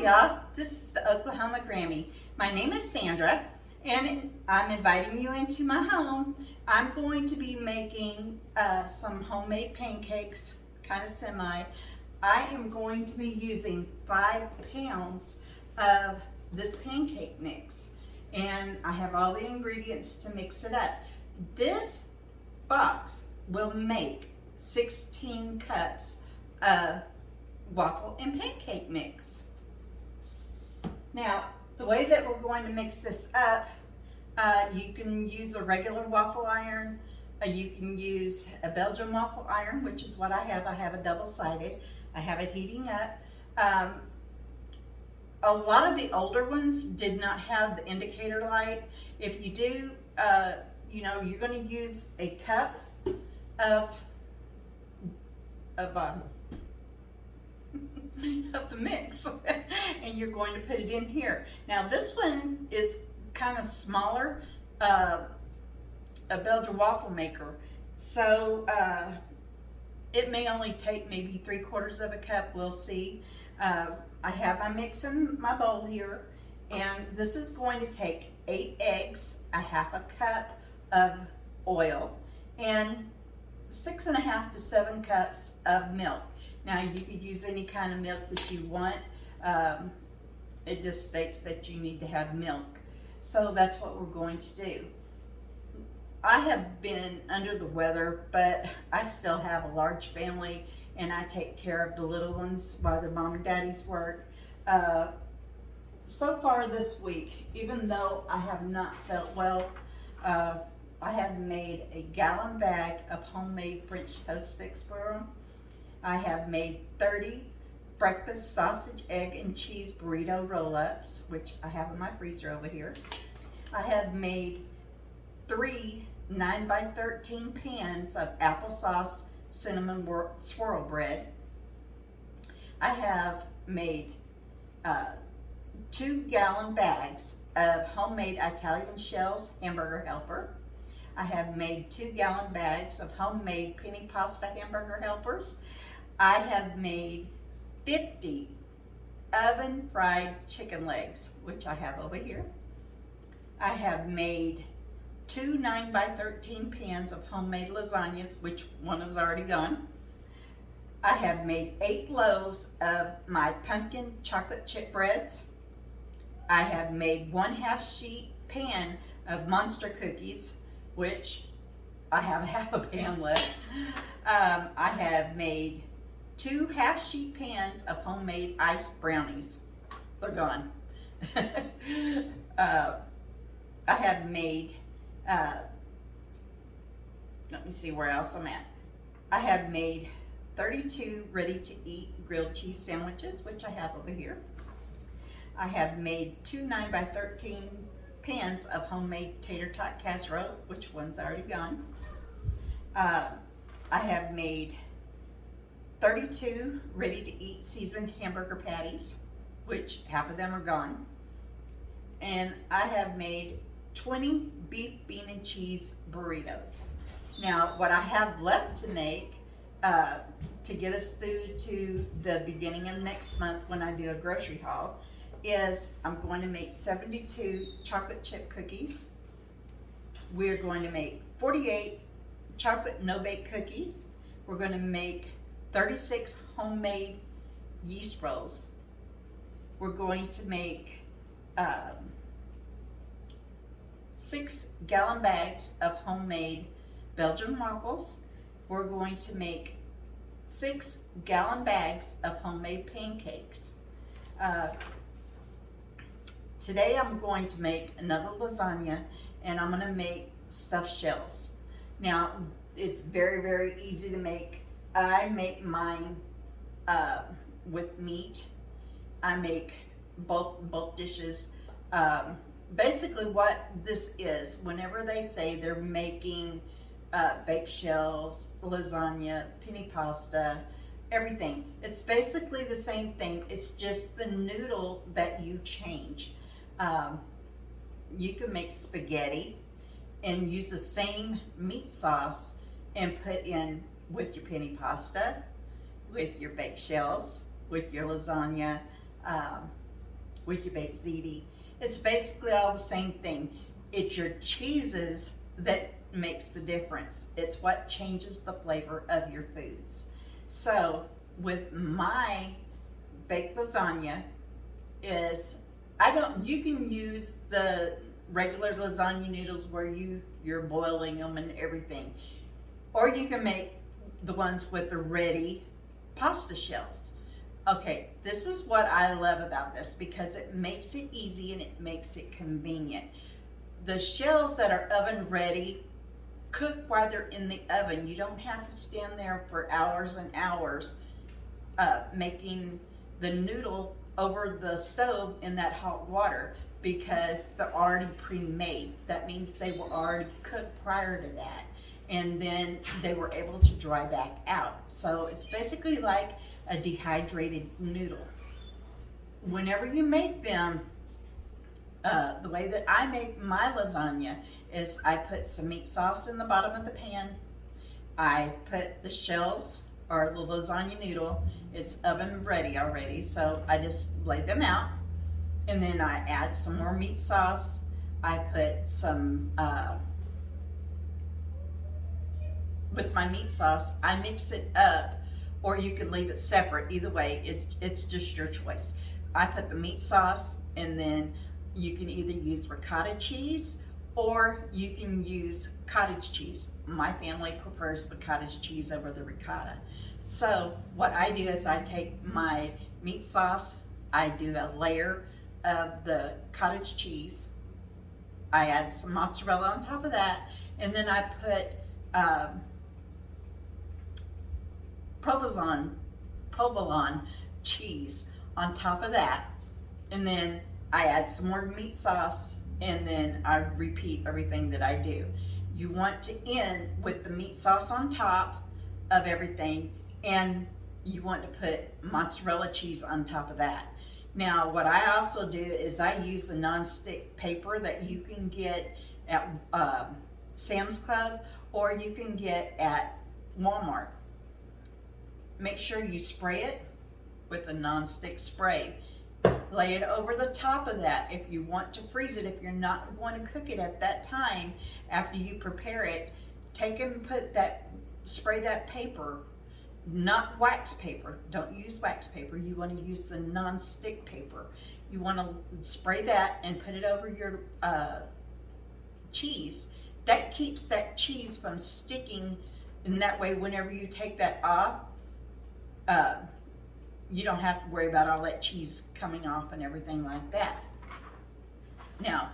y'all, this is the Oklahoma Grammy. My name is Sandra and I'm inviting you into my home. I'm going to be making some homemade pancakes, kind of semi. I am going to be using 5 pounds of this pancake mix and I have all the ingredients to mix it up. This box will make 16 cups of waffle and pancake mix. Now, the way that we're going to mix this up, you can use a regular waffle iron, you can use a Belgian waffle iron, which is what I have. I have a double-sided. I have it heating up. A lot of the older ones did not have the indicator light. If you do, you're going to use a cup of the mix and you're going to put it in here. Now this one is kind of smaller, a Belgian waffle maker, so it may only take maybe 3/4 of a cup. We'll see. I have my mix in my bowl here, and this is going to take 8 eggs, a 1/2 cup of oil, and 6.5 to 7 cups of milk. Now you could use any kind of milk that you want. It just states that you need to have milk. So that's what we're going to do. I have been under the weather, but I still have a large family and I take care of the little ones while their mom and daddies work. So far this week, even though I have not felt well, I have made a gallon bag of homemade French toast sticks for them. I have made 30 breakfast sausage, egg, and cheese burrito roll-ups, which I have in my freezer over here. I have made 3 9x13 pans of applesauce cinnamon swirl bread. I have made 2 gallon bags of homemade Italian shells hamburger helper. I have made 2 gallon bags of homemade penny pasta hamburger helpers. I have made 50 oven fried chicken legs, which I have over here. I have made 2 9x13 pans of homemade lasagnas, which one is already gone. I have made 8 loaves of my pumpkin chocolate chip breads. I have made 1/2 sheet pan of monster cookies, which I have a 1/2 pan left. I have made 2 1/2 sheet pans of homemade iced brownies. They're gone. I have made, let me see where else I'm at. I have made 32 ready-to-eat grilled cheese sandwiches, which I have over here. I have made 2 9x13 pans of homemade tater tot casserole, which one's already gone. I have made 32 ready-to-eat seasoned hamburger patties, which 1/2 of them are gone. And I have made 20 beef, bean, and cheese burritos. Now, what I have left to make to get us through to the beginning of next month when I do a grocery haul is I'm going to make 72 chocolate chip cookies. We're going to make 48 chocolate no-bake cookies. We're going to make 36 homemade yeast rolls. We're going to make 6 gallon bags of homemade Belgian waffles. We're going to make 6 gallon bags of homemade pancakes. Today I'm going to make another lasagna and I'm going to make stuffed shells. Now it's very, very easy to make. I make mine with meat. I make both dishes. Basically what this is, whenever they say they're making baked shells, lasagna, penny pasta, everything, it's basically the same thing. It's just the noodle that you change. You can make spaghetti and use the same meat sauce and put in with your penny pasta, with your baked shells, with your lasagna. with your baked ziti. It's basically all the same thing. It's your cheeses that makes the difference. It's what changes the flavor of your foods. So with my baked lasagna is, you can use the regular lasagna noodles where you're boiling them and everything. Or you can make the ones with the ready pasta shells. Okay, this is what I love about this because it makes it easy and it makes it convenient. The shells that are oven ready cook while they're in the oven. You don't have to stand there for hours and hours making the noodle over the stove in that hot water because they're already pre-made. That means they were already cooked prior to that, and then they were able to dry back out. So it's basically like a dehydrated noodle. Whenever you make them, the way that I make my lasagna is I put some meat sauce in the bottom of the pan. I put the shells or the lasagna noodle. It's oven ready already, so I just lay them out, and then I add some more meat sauce. I put some, with my meat sauce, I mix it up, or you can leave it separate. Either way, it's just your choice. I put the meat sauce, and then you can either use ricotta cheese or you can use cottage cheese. My family prefers the cottage cheese over the ricotta. So what I do is I take my meat sauce, I do a layer of the cottage cheese, I add some mozzarella on top of that, and then I put provolone cheese on top of that, and then I add some more meat sauce, and then I repeat everything that I do. You want to end with the meat sauce on top of everything, and you want to put mozzarella cheese on top of that. Now, what I also do is I use a non-stick paper that you can get at Sam's Club, or you can get at Walmart. Make sure you spray it with a non-stick spray. Lay it over the top of that. If you want to freeze it, if you're not going to cook it at that time after you prepare it, take and spray that paper, not wax paper. Don't use wax paper. You want to use the non-stick paper. You want to spray that and put it over your cheese. That keeps that cheese from sticking, and that way whenever you take that off, you don't have to worry about all that cheese coming off and everything like that. Now,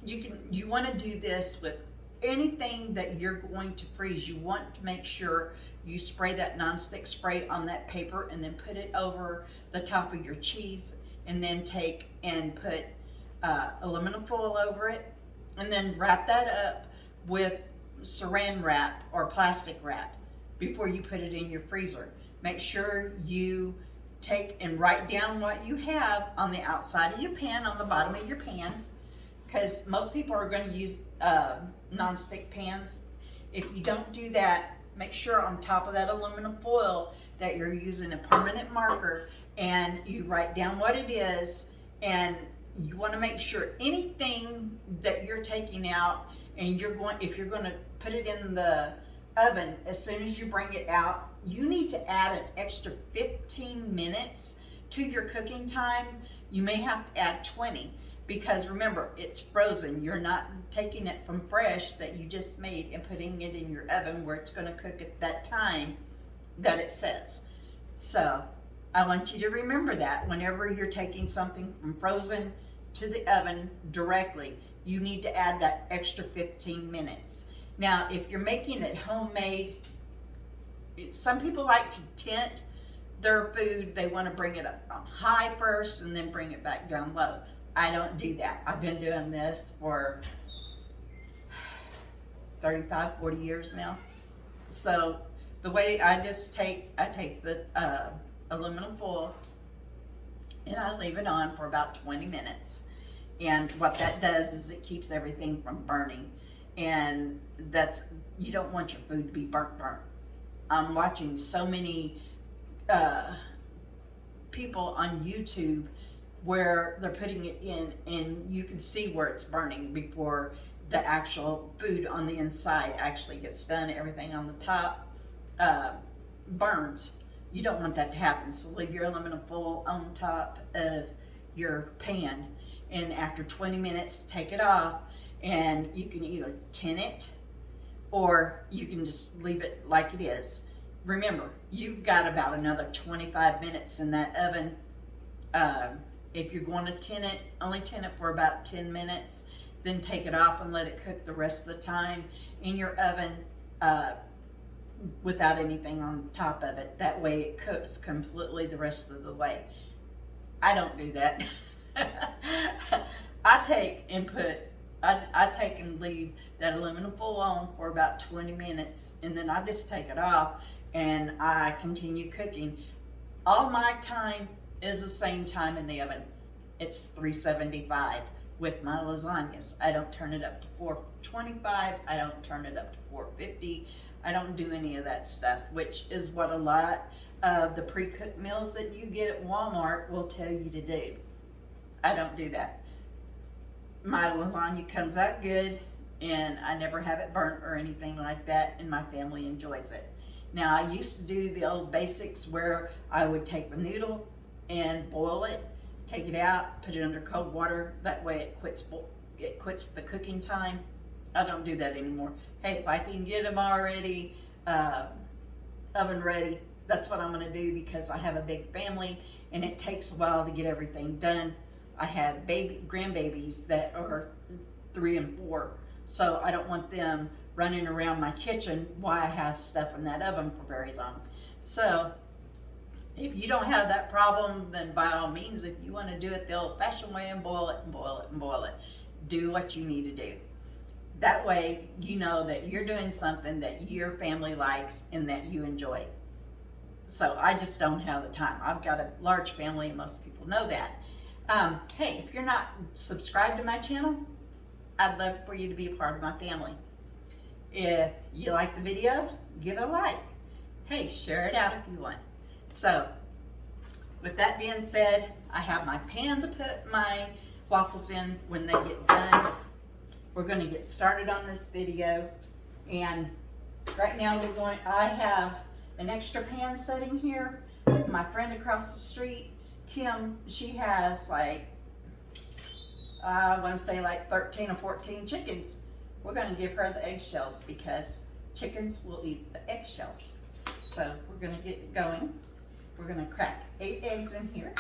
you want to do this with anything that you're going to freeze. You want to make sure you spray that nonstick spray on that paper and then put it over the top of your cheese, and then take and put aluminum foil over it, and then wrap that up with saran wrap or plastic wrap before you put it in your freezer. Make sure you take and write down what you have on the outside of your pan, on the bottom of your pan, because most people are going to use non-stick pans. If you don't do that, make sure on top of that aluminum foil that you're using a permanent marker, and you write down what it is, and you want to make sure anything that you're taking out, and if you're going to put it in the oven, as soon as you bring it out, you need to add an extra 15 minutes to your cooking time. You may have to add 20, because remember, it's frozen. You're not taking it from fresh that you just made and putting it in your oven where it's going to cook at that time that it says. So I want you to remember that whenever you're taking something from frozen to the oven directly, you need to add that extra 15 minutes. Now, if you're making it homemade, some people like to tint their food. They want to bring it up on high first and then bring it back down low. I don't do that. I've been doing this for 35, 40 years now. So the way I take the aluminum foil and I leave it on for about 20 minutes. And what that does is it keeps everything from burning. And you don't want your food to be burnt. I'm watching so many people on YouTube where they're putting it in, and you can see where it's burning before the actual food on the inside actually gets done. Everything on the top burns. You don't want that to happen, so leave your aluminum foil on top of your pan, and after 20 minutes take it off, and you can either tin it or you can just leave it like it is. Remember, you've got about another 25 minutes in that oven. If you're going to tin it, only tin it for about 10 minutes, then take it off and let it cook the rest of the time in your oven without anything on top of it. That way it cooks completely the rest of the way. I don't do that. I take and leave that aluminum foil on for about 20 minutes, and then I just take it off and I continue cooking. All my time is the same time in the oven. It's 375 with my lasagnas. I don't turn it up to 425. I don't turn it up to 450. I don't do any of that stuff, which is what a lot of the pre-cooked meals that you get at Walmart will tell you to do. I don't do that. My lasagna comes out good, and I never have it burnt or anything like that, and my family enjoys it. Now, I used to do the old basics where I would take the noodle and boil it, take it out, put it under cold water. That way it quits the cooking time. I don't do that anymore. Hey, if I can get them already oven ready, that's what I'm going to do, because I have a big family and it takes a while to get everything done. I have grandbabies that are 3 and 4, so I don't want them running around my kitchen while I have stuff in that oven for very long. So if you don't have that problem, then by all means, if you want to do it the old-fashioned way and boil it and boil it and boil it, do what you need to do. That way you know that you're doing something that your family likes and that you enjoy. So I just don't have the time. I've got a large family, and most people know that. Hey, if you're not subscribed to my channel, I'd love for you to be a part of my family. If you like the video, give it a like. Hey, share it out if you want. So, with that being said, I have my pan to put my waffles in when they get done. We're going to get started on this video, and right now I have an extra pan sitting here. My friend across the street, Kim, she has like, I want to say like 13 or 14 chickens. We're going to give her the eggshells because chickens will eat the eggshells. So we're going to get going. We're going to crack 8 eggs in here.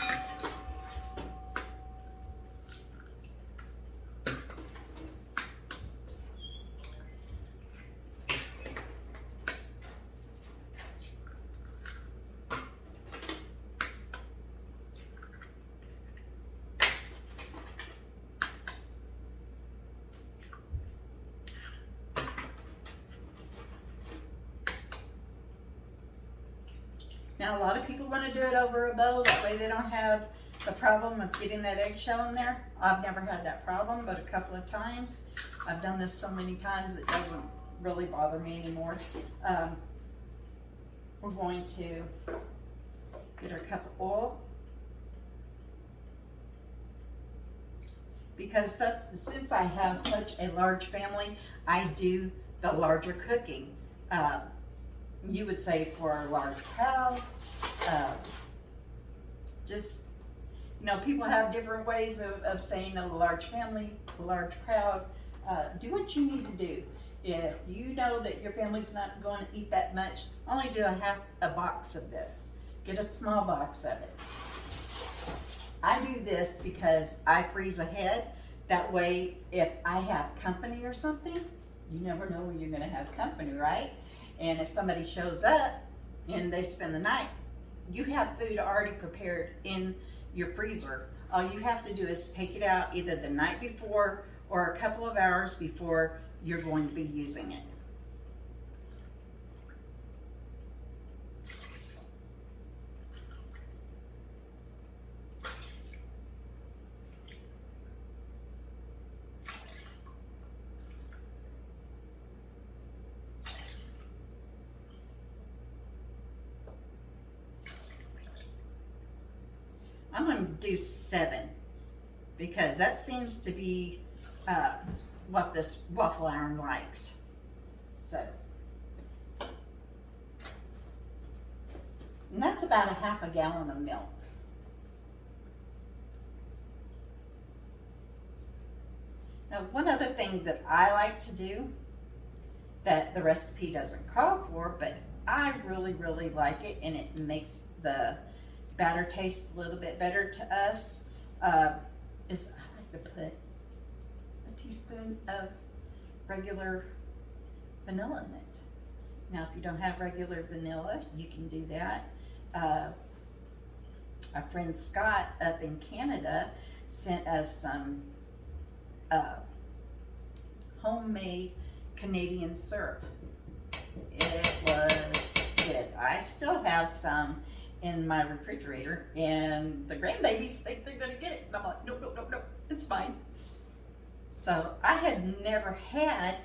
Now, a lot of people want to do it over a bowl, that way they don't have the problem of getting that eggshell in there. I've never had that problem, but a couple of times. I've done this so many times it doesn't really bother me anymore. We're going to get our cup of oil. Because since I have such a large family, I do the larger cooking. You would say for a large crowd, just, you know, people have different ways of saying a large family, a large crowd. Do what you need to do. If you know that your family's not going to eat that much, only do a box of this. Get a small box of it. I do this because I freeze ahead. That way, if I have company or something, you never know when you're going to have company, right? And if somebody shows up and they spend the night, you have food already prepared in your freezer. All you have to do is take it out either the night before or a couple of hours before you're going to be using it. I'm going to do 7. because that seems to be what this waffle iron likes. So, and that's about a half a gallon of milk. Now, one other thing that I like to do that the recipe doesn't call for, but I really, really like it, and it makes the batter taste a little bit better to us, is I like to put a teaspoon of regular vanilla in it. Now, if you don't have regular vanilla, you can do that. Our friend Scott up in Canada sent us some homemade Canadian syrup. It was good. I still have some in my refrigerator, and the grandbabies think they're gonna get it. And I'm like, nope, nope, nope, nope, it's fine. So I had never had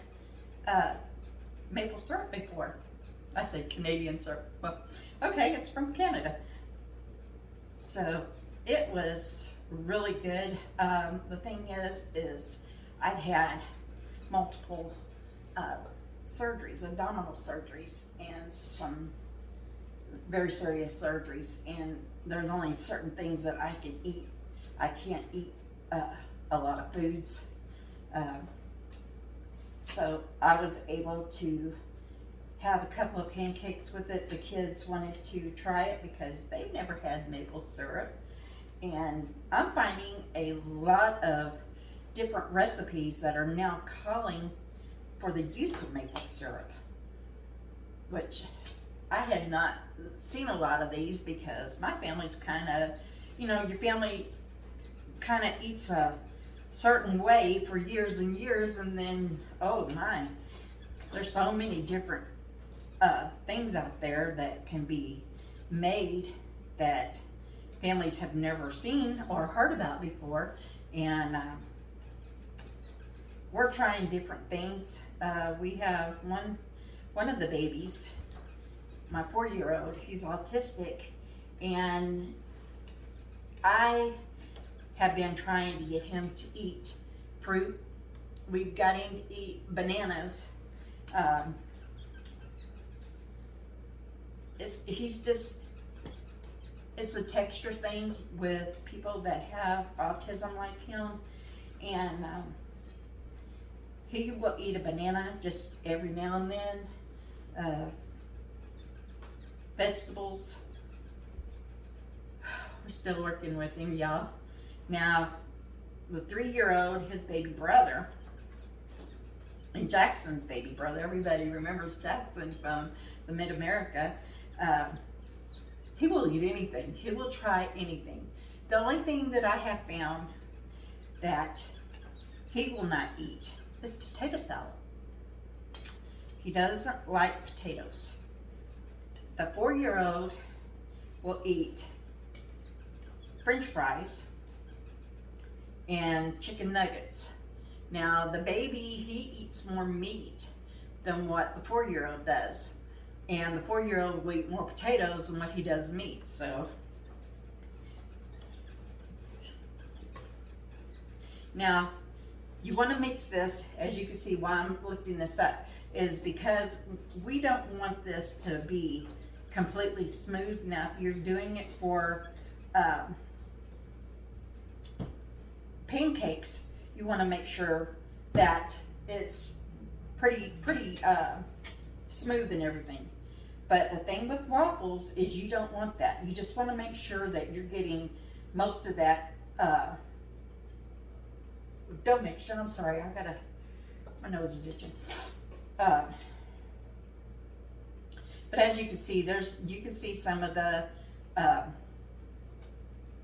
maple syrup before. I said Canadian syrup. Well, okay, it's from Canada. So it was really good. The thing is I've had multiple surgeries, abdominal surgeries, and some very serious surgeries, and there's only certain things that I can eat. I can't eat a lot of foods. So I was able to have a couple of pancakes with it. The kids wanted to try it because they've never had maple syrup. And I'm finding a lot of different recipes that are now calling for the use of maple syrup, which I had not seen a lot of these because my family's kind of, you know, your family kind of eats a certain way for years and years, and then, oh my, there's so many different things out there that can be made that families have never seen or heard about before, and we're trying different things. We have one of the babies, my 4-year-old, he's autistic, and I have been trying to get him to eat fruit. We've got him to eat bananas. It's the texture things with people that have autism like him, and he will eat a banana just every now and then. Vegetables, we're still working with him, y'all. Now, the 3-year-old, his baby brother, and Jackson's baby brother, everybody remembers Jackson from the Mid-America, he will eat anything. He will try anything. The only thing that I have found that he will not eat is potato salad. He doesn't like potatoes. The 4-year-old will eat French fries and chicken nuggets. Now, the baby, he eats more meat than what the 4-year-old does. And the 4-year-old will eat more potatoes than what he does meat, so. Now, you want to mix this, as you can see why I'm lifting this up, is because we don't want this to be completely smooth. Now, if you're doing it for pancakes, you want to make sure that it's pretty smooth and everything. But the thing with waffles is you don't want that. You just want to make sure that you're getting most of that dough mixture. I'm sorry, my nose is itching. But as you can see, you can see some of the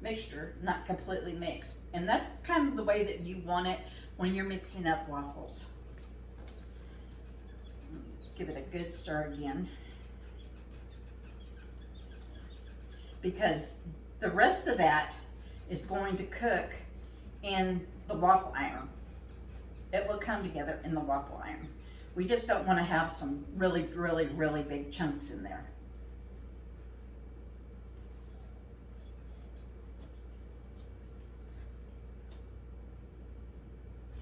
mixture not completely mixed, and that's kind of the way that you want it when you're mixing up waffles. Give it a good stir again, because the rest of that is going to cook in the waffle iron. It will come together in the waffle iron. We just don't want to have some really, really, really big chunks in there.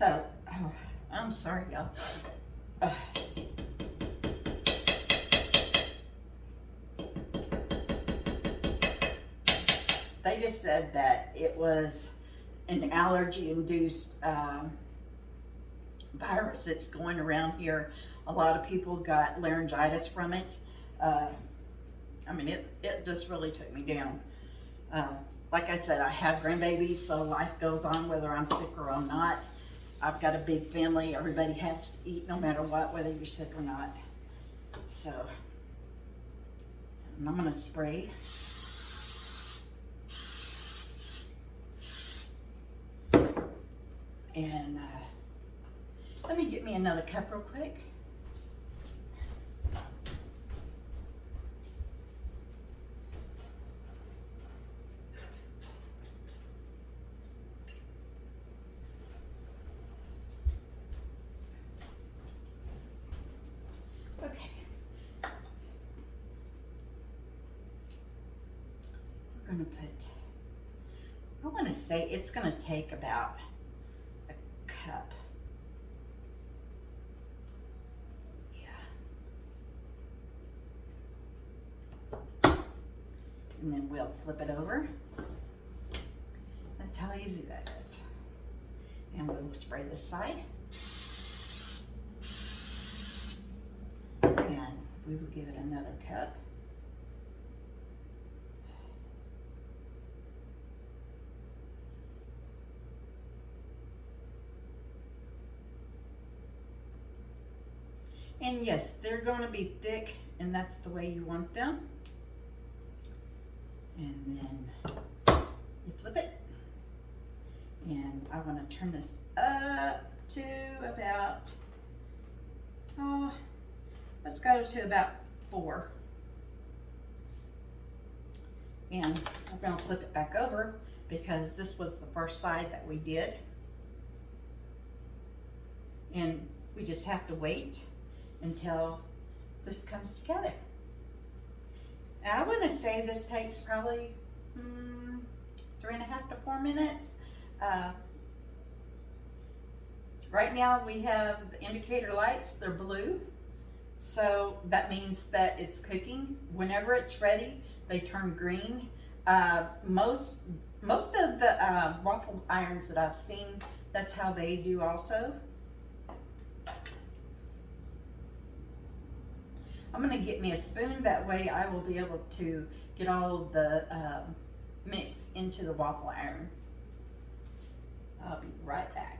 So, oh, I'm sorry, y'all. They just said that it was an allergy-induced virus that's going around here. A lot of people got laryngitis from it. I mean, it just really took me down. Like I said, I have grandbabies, so life goes on whether I'm sick or I'm not. I've got a big family. Everybody has to eat no matter what, whether you're sick or not. So, and I'm gonna spray. And let me get me another cup real quick. Okay. We're gonna put, I wanna say it's gonna take about a cup. And then we'll flip it over. That's how easy that is. And we'll spray this side. And we will give it another cup. And yes, they're going to be thick, and that's the way you want them. And then you flip it. And I want to turn this up to about, let's go to about 4. And we're going to flip it back over because this was the first side that we did. And we just have to wait until this comes together. I want to say this takes probably 3.5 to 4 minutes. Right now we have the indicator lights, they're blue. So that means that it's cooking. Whenever it's ready, they turn green. Most of the waffle irons that I've seen, that's how they do also. I'm gonna get me a spoon, that way I will be able to get all the mix into the waffle iron. I'll be right back.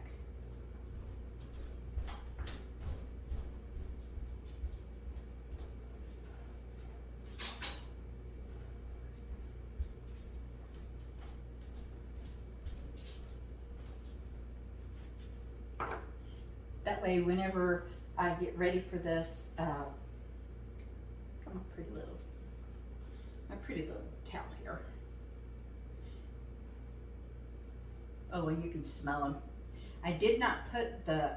That way, whenever I get ready for this, my pretty little towel here. Oh, and you can smell them. I did not put the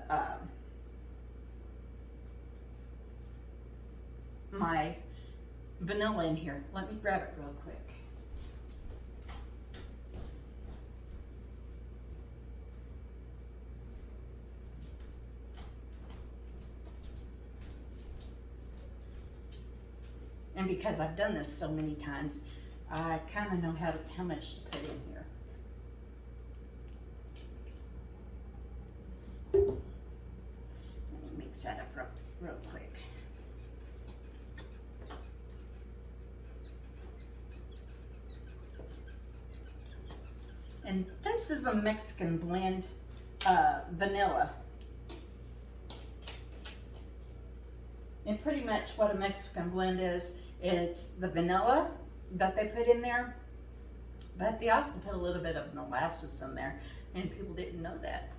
my vanilla in here. Let me grab it real quick. And because I've done this so many times, I kind of know how much to put in here. Let me mix that up real quick. And this is a Mexican blend vanilla. And pretty much what a Mexican blend is, it's the vanilla that they put in there, but they also put a little bit of molasses in there, and people didn't know that.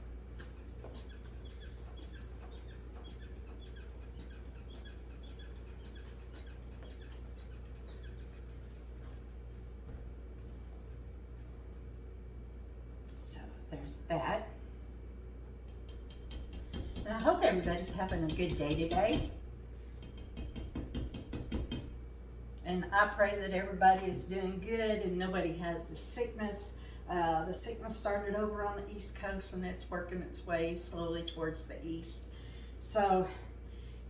So there's that. And I hope everybody's having a good day today. And I pray that everybody is doing good and nobody has a sickness. The sickness started over on the East Coast and it's working its way slowly towards the east. So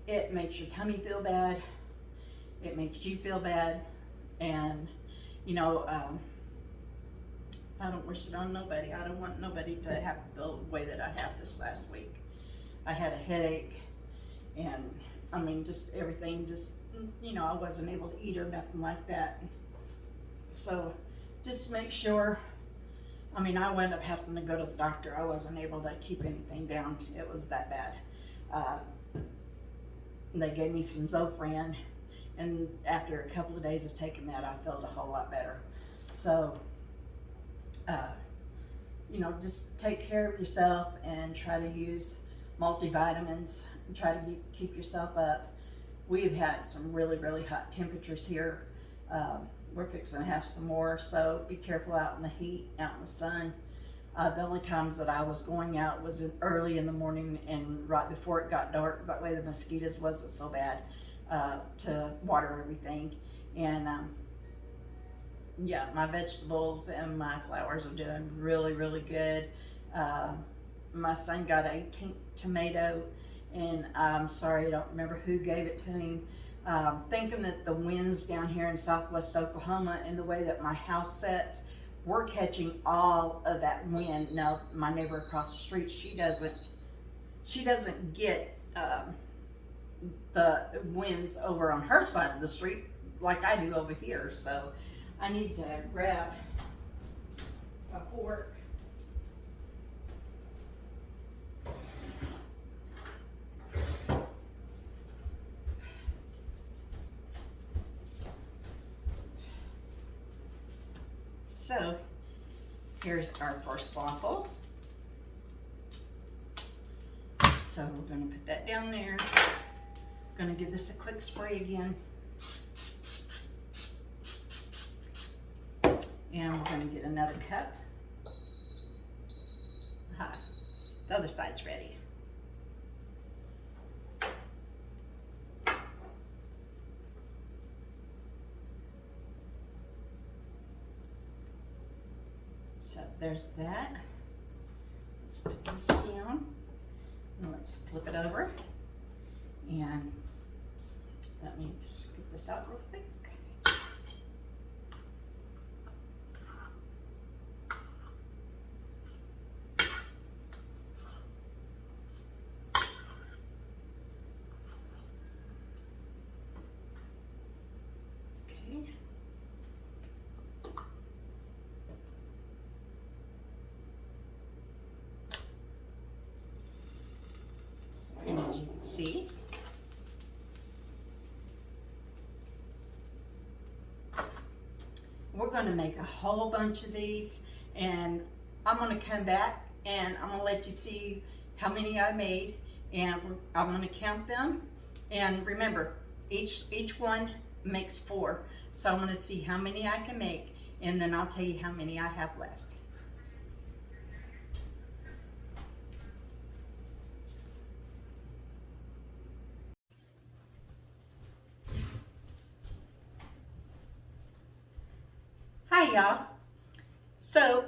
it makes your tummy feel bad. It makes you feel bad. And, you know, I don't wish it on nobody. I don't want nobody to have to feel the way that I have this last week. I had a headache and, I mean, just everything, just, you know, I wasn't able to eat or nothing like that. So just make sure, I mean, I wound up having to go to the doctor. I wasn't able to keep anything down. It was that bad. They gave me some Zofran, and after a couple of days of taking that, I felt a whole lot better. So, you know, just take care of yourself and try to use multivitamins and try to keep yourself up. We've had some really, really hot temperatures here. We're fixing to have some more, so be careful out in the heat, out in the sun. The only times that I was going out was early in the morning and right before it got dark. That way the mosquitoes wasn't so bad to water everything. And yeah, my vegetables and my flowers are doing really, really good. My son got a pink tomato, and I'm sorry, I don't remember who gave it to him. Thinking that the winds down here in southwest Oklahoma and the way that my house sets, we're catching all of that wind. Now, my neighbor across the street, she doesn't get the winds over on her side of the street like I do over here. So I need to grab a fork. So here's our first waffle. So we're going to put that down there. Going to give this a quick spray again. And we're going to get another cup. Aha, the other side's ready. So there's that. Let's put this down and let's flip it over. And let me scoop this out real quick. Okay. And as you can see, we're going to make a whole bunch of these, and I'm going to come back and I'm going to let you see how many I made, and I'm going to count them. And remember, each one makes 4, so I'm going to see how many I can make, and then I'll tell you how many I have left. Hi y'all. So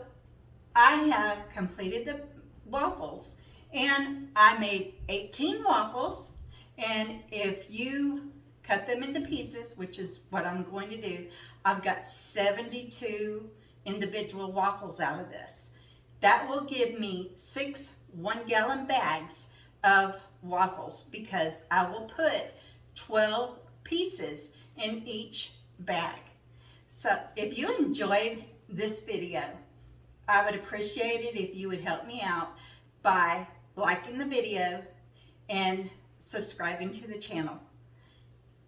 I have completed the waffles, and I made 18 waffles, and if you cut them into pieces, which is what I'm going to do, I've got 72 individual waffles out of this. That will give me 6 1-gallon bags of waffles, because I will put 12 pieces in each bag. So if you enjoyed this video, I would appreciate it if you would help me out by liking the video and subscribing to the channel.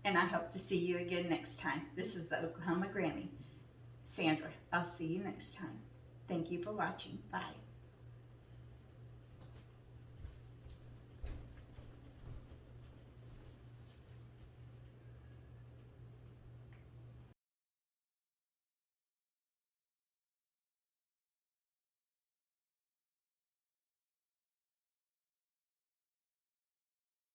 And I hope to see you again next time. This is the Oklahoma Grammy, Sandra. I'll see you next time. Thank you for watching. Bye.